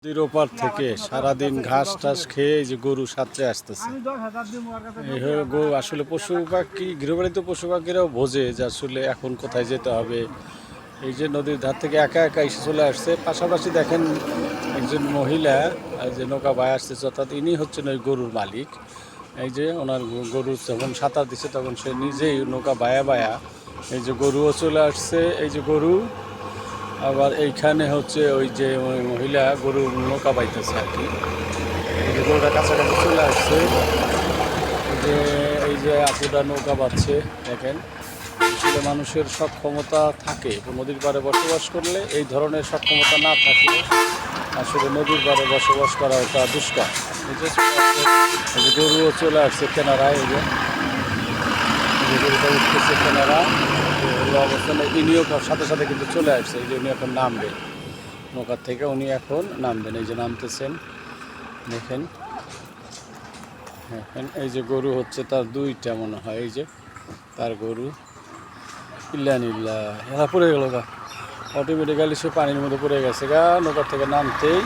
নদীর ওপার থেকে সারাদিন ঘাস টাস খেয়ে এই যে গরু সাঁতরে আসতেছে। এই হলো গরু। আসলে পশু পাখি, গৃহপালিত পশু পাখিরাও বোঝে যে আসলে এখন কোথায় যেতে হবে। এই যে নদীর ধার থেকে একা একা এসে চলে আসছে। পাশাপাশি দেখেন একজন মহিলা যে নৌকা বায় আসতেছে, অর্থাৎ ইনি হচ্ছেন ওই গরুর মালিক। এই যে ওনার গরু যখন সাঁতার দিচ্ছে তখন সে নিজেই নৌকা বায়া বায়া এই যে গরুও চলে আসছে। এই যে গরু, আবার এইখানে হচ্ছে ওই যে ওই মহিলা গরু নৌকা বাইতেছে আর কি। এই যে গরুটা কাছাকাছি চলে আসছে। এই যে আপুটা নৌকা বাচ্ছে দেখেন। আসলে মানুষের সক্ষমতা থাকে, নদীর পাড়ে বসবাস করলে। এই ধরনের সক্ষমতা না থাকলে আসলে নদীর পাড়ে বসবাস করা ওটা দুষ্কর। এই যে গরুও চলে আসছে কেনারায়। এই যে গরুটা উঠতেছে কেনারা অবস্থানে। ইনিও সাথে সাথে কিন্তু চলে আসছে। এই যে উনি এখন নামবেন নৌকার থেকে, উনি এখন নামবেন। এই যে নামতেছেন দেখেন। এখন এই যে গরু হচ্ছে তার দুইটা মনে হয়। এই যে তার গরু। ইল্লা পড়ে গেল গা, অটোমেটিক্যালি সে পানির মধ্যে পড়ে গেছে গা নৌকার থেকে নামতেই।